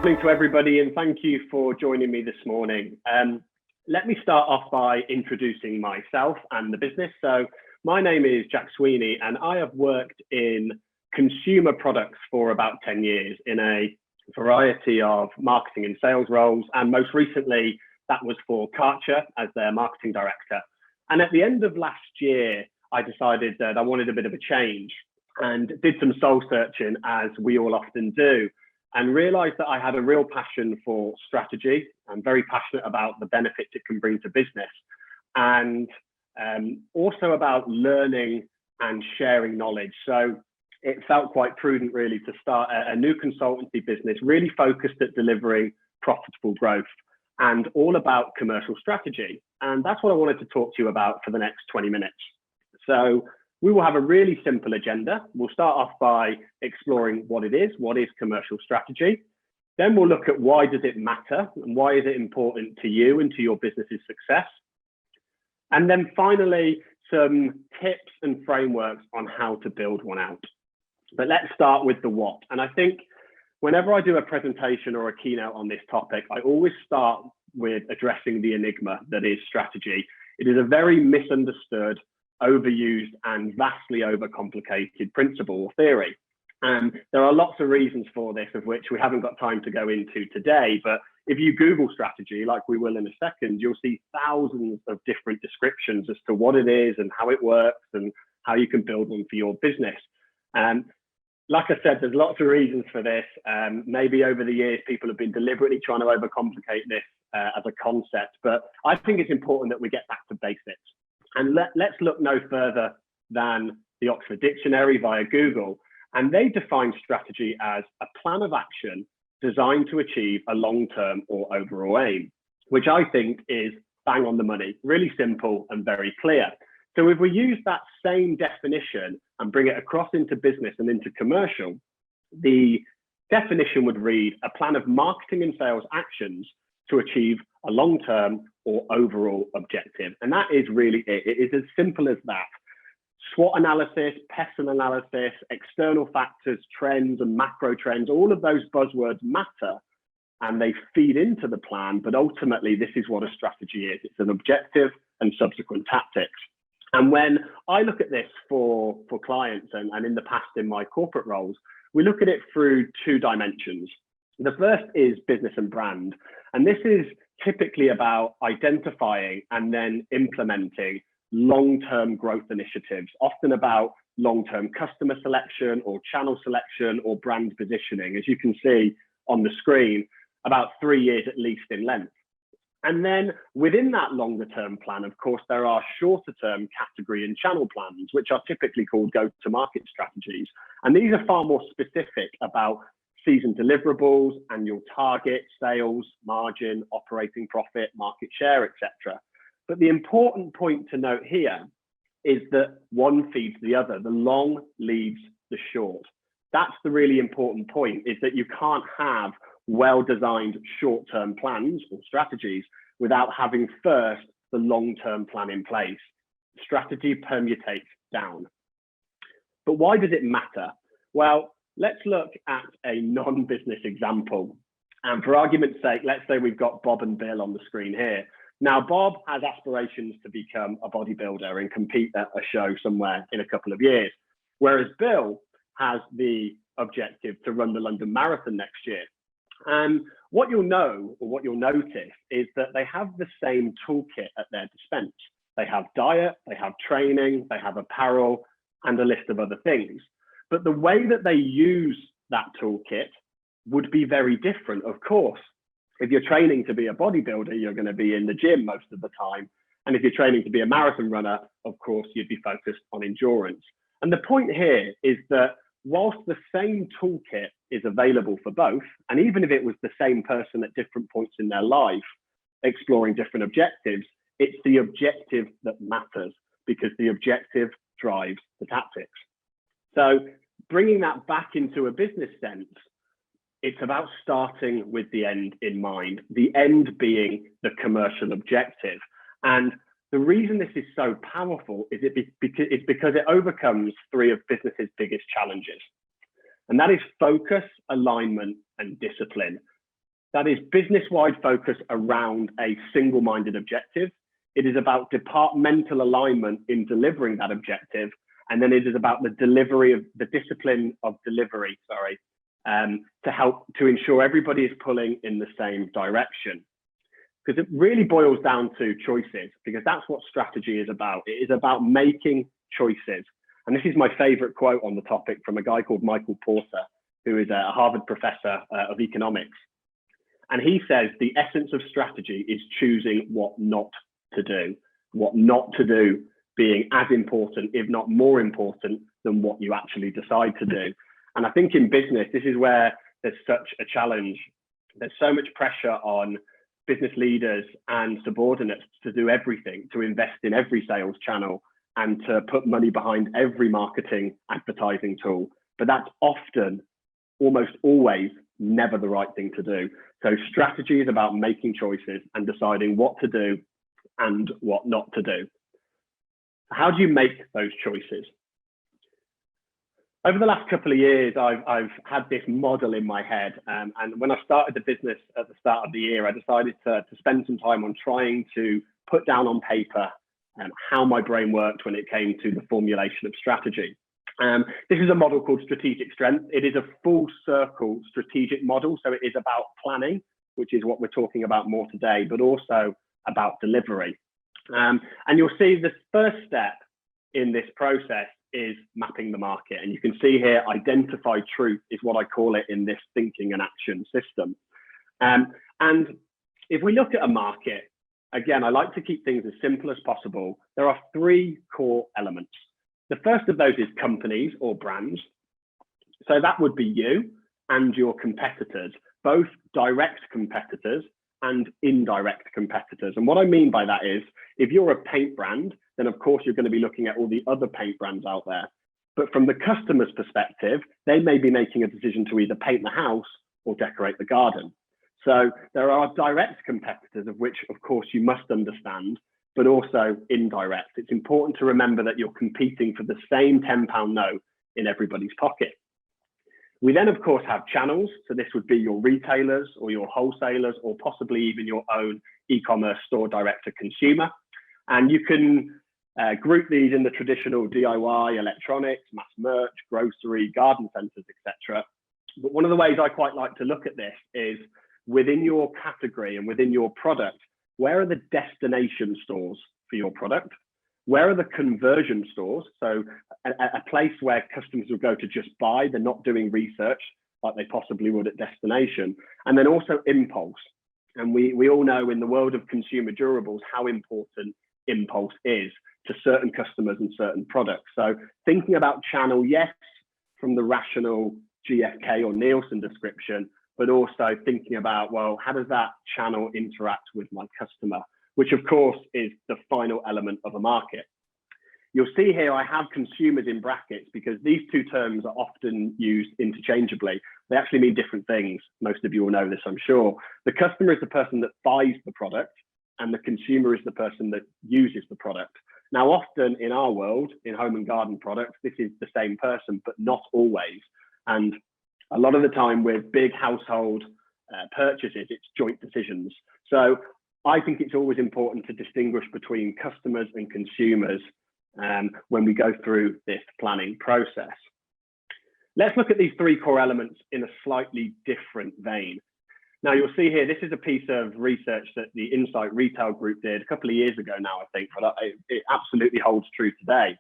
morning to everybody, and thank you for joining me this morning. Let me start off by introducing myself and the business. So my name is Jack Sweeney, and I have worked in consumer products for about 10 years in a variety of marketing and sales roles. And most recently, that was for Karcher as their marketing director. And at the end of last year, I decided that I wanted a bit of a change and did some soul searching, as we all often do, and realized that I had a real passion for strategy. I'm very passionate about the benefits it can bring to business, and also about learning and sharing knowledge. So it felt quite prudent really to start a new consultancy business, really focused at delivering profitable growth and all about commercial strategy. And that's what I wanted to talk to you about for the next 20 minutes. So we will have a really simple agenda. We'll start off by exploring what is commercial strategy. Then we'll look at why does it matter and why is it important to you and to your business's success. And then finally, some tips and frameworks on how to build one out. But let's start with the what. And I think whenever I do a presentation or a keynote on this topic, I always start with addressing the enigma that is strategy. It is a very misunderstood, overused, and vastly overcomplicated principle or theory. And there are lots of reasons for this, of which we haven't got time to go into today. But if you Google strategy, like we will in a second, you'll see thousands of different descriptions as to what it is and how it works and how you can build one for your business. And like I said, there's lots of reasons for this. Maybe over the years, people have been deliberately trying to overcomplicate this as a concept. But I think it's important that we get back to basics. And let's look no further than the Oxford Dictionary via Google. And they define strategy as a plan of action designed to achieve a long-term or overall aim, which I think is bang on the money, really simple and very clear. So if we use that same definition and bring it across into business and into commercial, the definition would read a plan of marketing and sales actions to achieve a long-term or overall objective. And that is really it. It is as simple as that. SWOT analysis, pessimist analysis, external factors, trends and macro trends, all of those buzzwords matter and they feed into the plan, but ultimately this is what a strategy is. It's an objective and subsequent tactics. And when I look at this for clients and in the past in my corporate roles, we look at it through two dimensions. The first is business and brand. And this is typically about identifying and then implementing long-term growth initiatives, often about long-term customer selection or channel selection or brand positioning, as you can see on the screen, about 3 years at least in length. And then within that longer-term plan, of course, there are shorter-term category and channel plans, which are typically called go-to-market strategies. And these are far more specific about season deliverables, annual target, sales, margin, operating profit, market share, etc. But the important point to note here is that one feeds the other. The long leads the short. That's the really important point, is that you can't have well-designed short-term plans or strategies without having first the long-term plan in place. Strategy permutates down. But why does it matter? Well, let's look at a non-business example. And for argument's sake, let's say we've got Bob and Bill on the screen here. Now, Bob has aspirations to become a bodybuilder and compete at a show somewhere in a couple of years, whereas Bill has the objective to run the London Marathon next year. And what you'll know, or what you'll notice, is that they have the same toolkit at their dispense. They have diet, they have training, they have apparel, and a list of other things. But the way that they use that toolkit would be very different, of course. If you're training to be a bodybuilder, you're going to be in the gym most of the time. And if you're training to be a marathon runner, of course, you'd be focused on endurance. And the point here is that whilst the same toolkit is available for both, and even if it was the same person at different points in their life, exploring different objectives, it's the objective that matters, because the objective drives the tactics. So bringing that back into a business sense, it's about starting with the end in mind, the end being the commercial objective. And the reason this is so powerful is it's because it overcomes three of business's biggest challenges. And that is focus, alignment, and discipline. That is business-wide focus around a single-minded objective. It is about departmental alignment in delivering that objective. And then it is about the delivery of the discipline of delivery, to help to ensure everybody is pulling in the same direction. Because it really boils down to choices, because that's what strategy is about. It is about making choices. And this is my favorite quote on the topic from a guy called Michael Porter, who is a Harvard professor of economics. And he says the essence of strategy is choosing what not to do, what not to do being as important, if not more important, than what you actually decide to do. And I think in business, this is where there's such a challenge. There's so much pressure on business leaders and subordinates to do everything, to invest in every sales channel and to put money behind every marketing advertising tool. But that's often, almost always, never the right thing to do. So strategy is about making choices and deciding what to do and what not to do. How do you make those choices? Over the last couple of years, I've had this model in my head. And when I started the business at the start of the year, I decided to spend some time on trying to put down on paper how my brain worked when it came to the formulation of strategy. This is a model called strategic strength. It is a full circle strategic model. So it is about planning, which is what we're talking about more today, but also about delivery. And you'll see the first step in this process is mapping the market. And you can see here, identify truth is what I call it in this thinking and action system. And if we look at a market, again, I like to keep things as simple as possible. There are three core elements. The first of those is companies or brands. So that would be you and your competitors, both direct competitors and indirect competitors. And what I mean by that is, if you're a paint brand, then of course you're going to be looking at all the other paint brands out there. But from the customer's perspective, they may be making a decision to either paint the house or decorate the garden. So there are direct competitors, of which of course you must understand, but also indirect. It's important to remember that you're competing for the same £10 note in everybody's pocket. We then, of course, have channels. So this would be your retailers or your wholesalers, or possibly even your own e-commerce store direct to consumer. And you can group these in the traditional DIY, electronics, mass merch, grocery, garden centers, etc. But one of the ways I quite like to look at this is within your category and within your product, where are the destination stores for your product? Where are the conversion stores? So a place where customers will go to just buy, they're not doing research like they possibly would at destination. And then also impulse. And we all know in the world of consumer durables how important impulse is to certain customers and certain products. So thinking about channel, yes, from the rational GfK or Nielsen description, but also thinking about, well, how does that channel interact with my customer? Which of course is the final element of a market. You'll see here I have consumers in brackets because these two terms are often used interchangeably. They actually mean different things. Most of you will know this, I'm sure. The customer is the person that buys the product and the consumer is the person that uses the product. Now, often in our world, in home and garden products, this is the same person, but not always. And a lot of the time with big household purchases, it's joint decisions. So I think it's always important to distinguish between customers and consumers when we go through this planning process. Let's look at these three core elements in a slightly different vein. Now you'll see here, this is a piece of research that the Insight Retail Group did a couple of years ago now, I think, but it absolutely holds true today,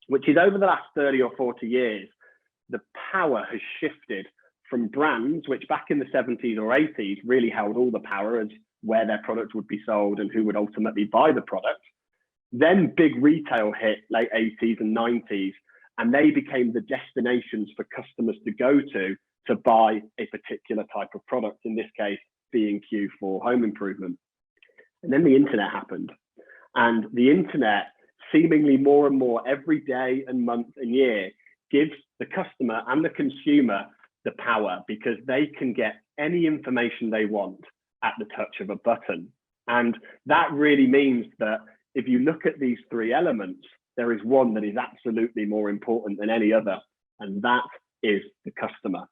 which is over the last 30 or 40 years, the power has shifted from brands, which back in the 70s or 80s really held all the power as where their product would be sold and who would ultimately buy the product. Then big retail hit late 80s and 90s, and they became the destinations for customers to go to buy a particular type of product, in this case, B&Q for home improvement. And then the internet happened. And the internet, seemingly more and more every day and month and year, gives the customer and the consumer the power because they can get any information they want at the touch of a button. And that really means that if you look at these three elements, there is one that is absolutely more important than any other, and that is the customer.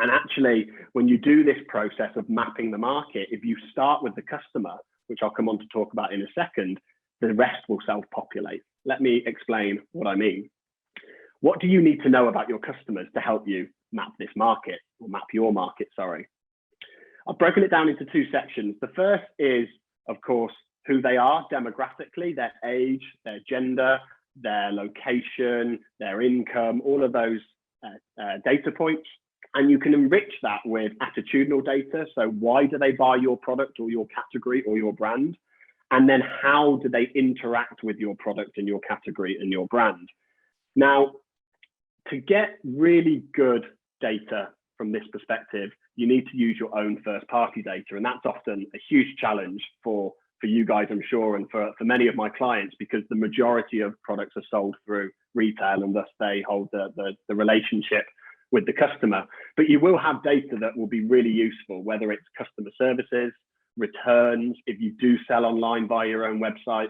And actually, when you do this process of mapping the market, if you start with the customer, which I'll come on to talk about in a second, the rest will self-populate. Let me explain what I mean. What do you need to know about your customers to help you map this market, or map your market, sorry? I've broken it down into two sections. The first is, of course, who they are demographically, their age, their gender, their location, their income, all of those data points. And you can enrich that with attitudinal data. So why do they buy your product or your category or your brand? And then how do they interact with your product and your category and your brand? Now, to get really good data from this perspective, you need to use your own first-party data. And that's often a huge challenge for you guys, I'm sure, and for many of my clients, because the majority of products are sold through retail, and thus they hold the relationship with the customer. But you will have data that will be really useful, whether it's customer services, returns, if you do sell online via your own website,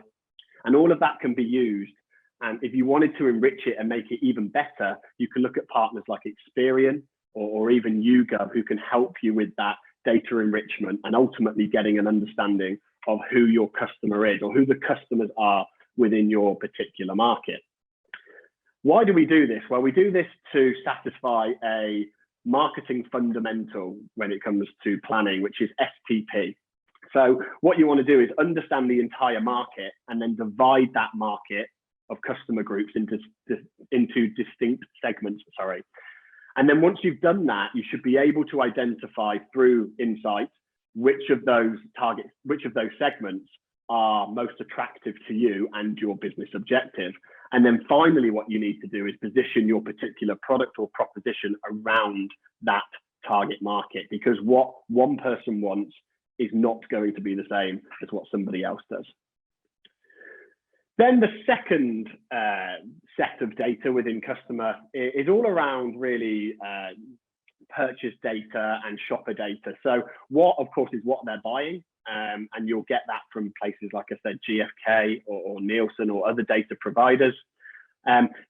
and all of that can be used. And if you wanted to enrich it and make it even better, you can look at partners like Experian or even YouGov, who can help you with that data enrichment and ultimately getting an understanding of who your customer is or who the customers are within your particular market. Why do we do this? Well, we do this to satisfy a marketing fundamental when it comes to planning, which is STP. So what you want to do is understand the entire market and then divide that market of customer groups into distinct segments, sorry. And then once you've done that, you should be able to identify through insights which of those segments are most attractive to you and your business objective. And then finally, what you need to do is position your particular product or proposition around that target market, because what one person wants is not going to be the same as what somebody else does. Then the second set of data within customer is all around really purchase data and shopper data. So what, of course, is what they're buying. And you'll get that from places like I said, GfK or Nielsen or other data providers.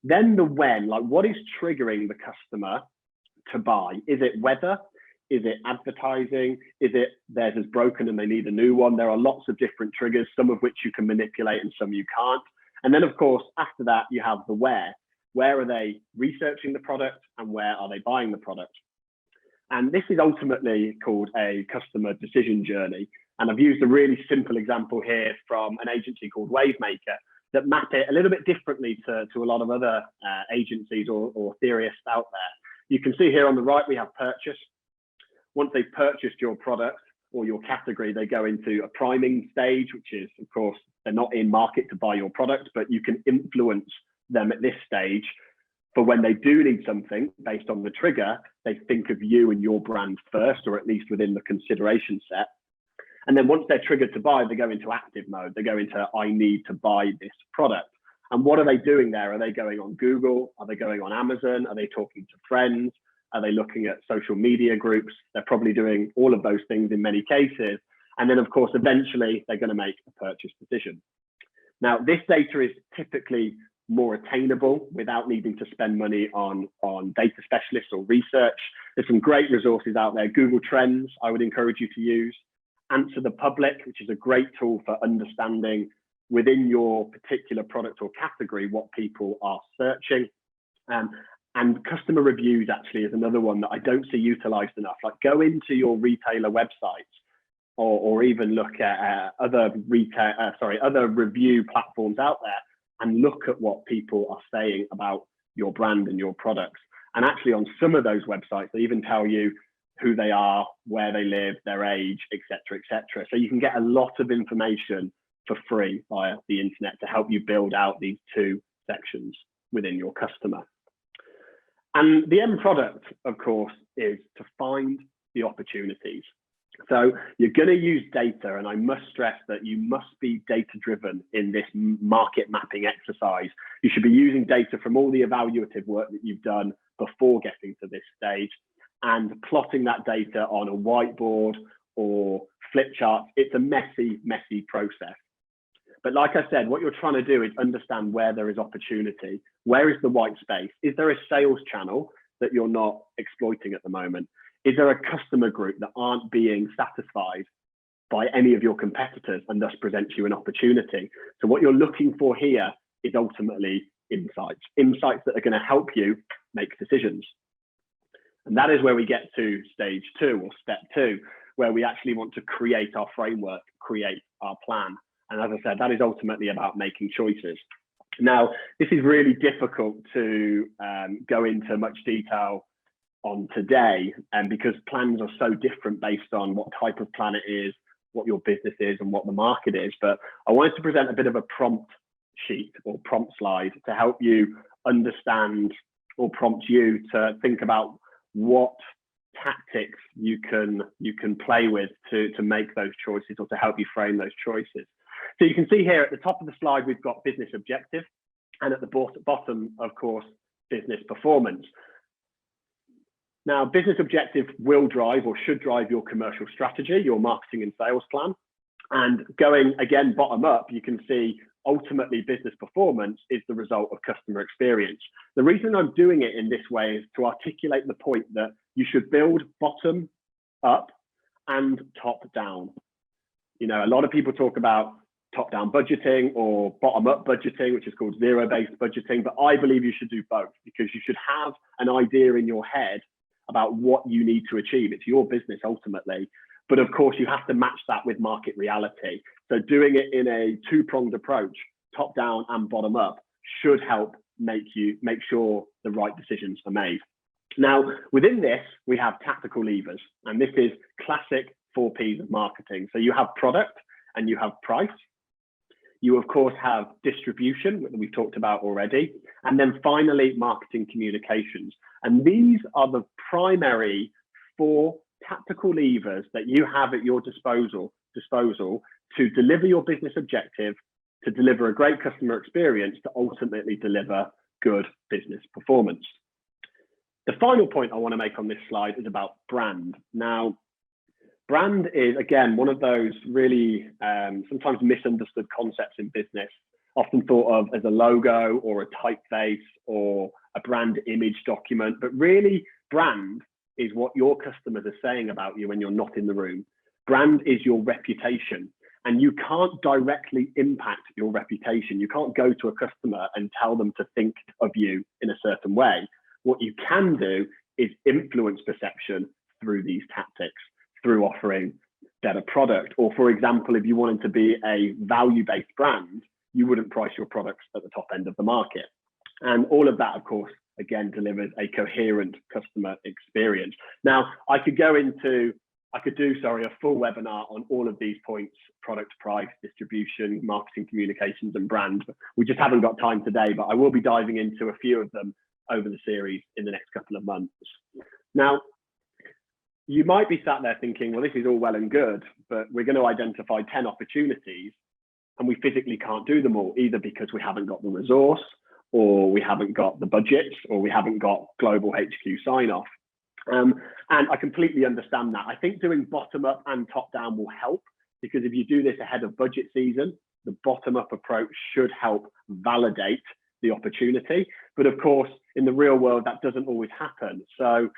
Then the when, like what is triggering the customer to buy? Is it weather? Is it advertising? Is it theirs is broken and they need a new one? There are lots of different triggers, some of which you can manipulate and some you can't. And then of course, after that, you have the where. Where are they researching the product and where are they buying the product? And this is ultimately called a customer decision journey. And I've used a really simple example here from an agency called Wavemaker that map it a little bit differently to a lot of other agencies or theorists out there. You can see here on the right, we have purchase. Once they've purchased your product or your category, they go into a priming stage, which is, of course, they're not in market to buy your product, but you can influence them at this stage for when they do need something based on the trigger, they think of you and your brand first, or at least within the consideration set. And then once they're triggered to buy, they go into active mode. They go into, I need to buy this product. And what are they doing there? Are they going on Google? Are they going on Amazon? Are they talking to friends? Are they looking at social media groups? They're probably doing all of those things in many cases. And then, of course, eventually they're going to make a purchase decision. Now, this data is typically more attainable without needing to spend money on data specialists or research. There's some great resources out there. Google Trends, I would encourage you to use. Answer the Public, which is a great tool for understanding within your particular product or category what people are searching. And customer reviews actually is another one that I don't see utilized enough. Like go into your retailer websites or even look at other review platforms out there and look at what people are saying about your brand and your products. And actually on some of those websites, they even tell you who they are, where they live, their age, etc., etc. So you can get a lot of information for free via the internet to help you build out these two sections within your customer. And the end product, of course, is to find the opportunities. So you're going to use data, and I must stress that you must be data-driven in this market mapping exercise. You should be using data from all the evaluative work that you've done before getting to this stage and plotting that data on a whiteboard or flip chart. It's a messy, messy process. But like I said, what you're trying to do is understand where there is opportunity. Where is the white space? Is there a sales channel that you're not exploiting at the moment? Is there a customer group that aren't being satisfied by any of your competitors and thus presents you an opportunity? So what you're looking for here is ultimately insights that are going to help you make decisions. And that is where we get to stage 2 or step 2, where we actually want to create our framework, create our plan. And as I said, that is ultimately about making choices. Now, this is really difficult to go into much detail on today, and because plans are so different based on what type of plan it is, what your business is, and what the market is. But I wanted to present a bit of a prompt sheet or prompt slide to help you understand or prompt you to think about what tactics you can play with to make those choices, or to help you frame those choices. So you can see here at the top of the slide, we've got business objective, and at the bottom, of course, business performance. Now, business objective will drive or should drive your commercial strategy, your marketing and sales plan. And going again bottom up, you can see ultimately business performance is the result of customer experience. The reason I'm doing it in this way is to articulate the point that you should build bottom up and top down. You know, a lot of people talk about top-down budgeting or bottom-up budgeting, which is called zero-based budgeting, but I believe you should do both, because you should have an idea in your head about what you need to achieve. It's your business ultimately, but of course you have to match that with market reality. So doing it in a two-pronged approach, top-down and bottom-up, should help make sure the right decisions are made. Now, within this, we have tactical levers, and this is classic 4 Ps of marketing. So you have product and you have price. You, of course, have distribution, that we've talked about already. And then finally, marketing communications. And these are the primary 4 tactical levers that you have at your disposal to deliver your business objective, to deliver a great customer experience, to ultimately deliver good business performance. The final point I want to make on this slide is about brand. Now, brand is, again, one of those really sometimes misunderstood concepts in business, often thought of as a logo or a typeface or a brand image document. But really, brand is what your customers are saying about you when you're not in the room. Brand is your reputation, and you can't directly impact your reputation. You can't go to a customer and tell them to think of you in a certain way. What you can do is influence perception through these tactics, through offering better product. Or for example, if you wanted to be a value-based brand, you wouldn't price your products at the top end of the market. And all of that, of course, again, delivers a coherent customer experience. Now, I could do a full webinar on all of these points: product, price, distribution, marketing, communications, and brand. We just haven't got time today, but I will be diving into a few of them over the series in the next couple of months. Now, you might be sat there thinking, well, this is all well and good, but we're going to identify 10 opportunities and we physically can't do them all, either because we haven't got the resource, or we haven't got the budget, or we haven't got global HQ sign-off. And I completely understand that. I think doing bottom up and top down will help, because if you do this ahead of budget season, the bottom up approach should help validate the opportunity. But of course, in the real world, that doesn't always happen. So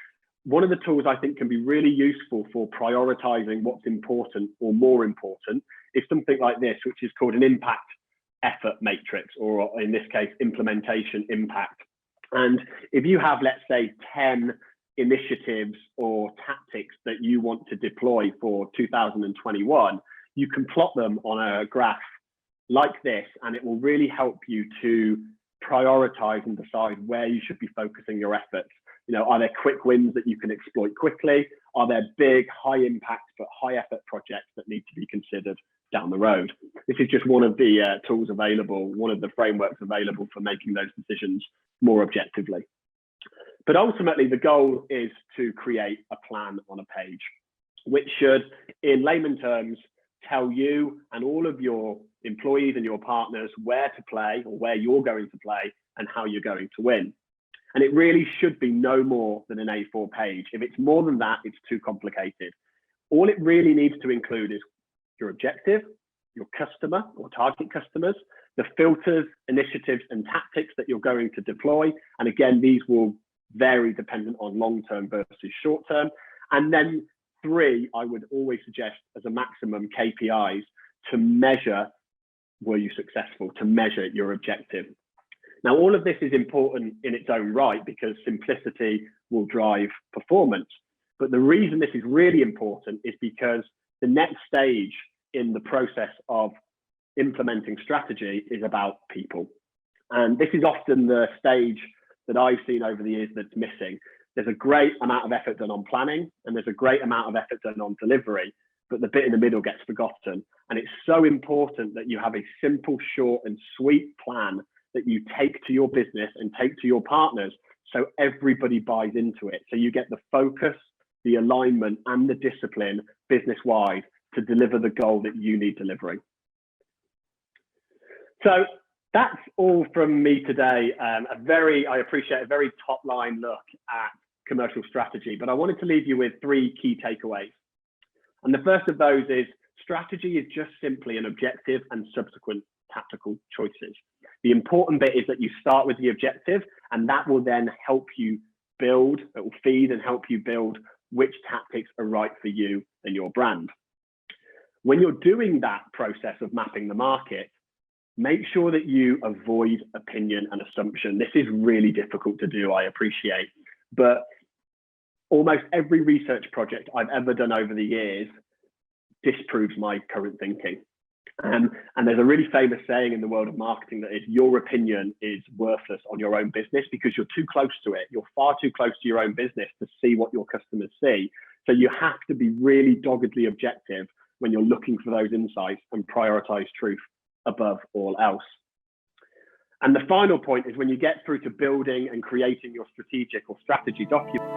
one of the tools I think can be really useful for prioritizing what's important or more important is something like this, which is called an impact effort matrix, or in this case, implementation impact. And if you have, let's say, 10 initiatives or tactics that you want to deploy for 2021, you can plot them on a graph like this, and it will really help you to prioritize and decide where you should be focusing your efforts. You know, are there quick wins that you can exploit quickly? Are there big, high impact but high effort projects that need to be considered down the road? This is just one of the tools available, one of the frameworks available for making those decisions more objectively. But ultimately, the goal is to create a plan on a page, which should, in layman terms, tell you and all of your employees and your partners where to play, or where you're going to play, and how you're going to win. And it really should be no more than an A4 page. If it's more than that, it's too complicated. All it really needs to include is your objective, your customer or target customers, the filters, initiatives, and tactics that you're going to deploy. And again, these will vary dependent on long-term versus short-term. And then 3, I would always suggest as a maximum KPIs to measure, were you successful, to measure your objective. Now, all of this is important in its own right because simplicity will drive performance. But the reason this is really important is because the next stage in the process of implementing strategy is about people. And this is often the stage that I've seen over the years that's missing. There's a great amount of effort done on planning and there's a great amount of effort done on delivery, but the bit in the middle gets forgotten. And it's so important that you have a simple, short and sweet plan that you take to your business and take to your partners so everybody buys into it. So you get the focus, the alignment and the discipline business-wide to deliver the goal that you need delivering. So that's all from me today. I appreciate a very top line look at commercial strategy, but I wanted to leave you with 3 key takeaways. And the first of those is strategy is just simply an objective and subsequent tactical choices. The important bit is that you start with the objective and that will then help you build, it will feed and help you build which tactics are right for you and your brand. When you're doing that process of mapping the market, make sure that you avoid opinion and assumption. This is really difficult to do, I appreciate, but almost every research project I've ever done over the years disproves my current thinking. And there's a really famous saying in the world of marketing that is your opinion is worthless on your own business because you're too close to it. You're far too close to your own business to see what your customers see. So you have to be really doggedly objective when you're looking for those insights and prioritize truth above all else. And the final point is when you get through to building and creating your strategic or strategy document,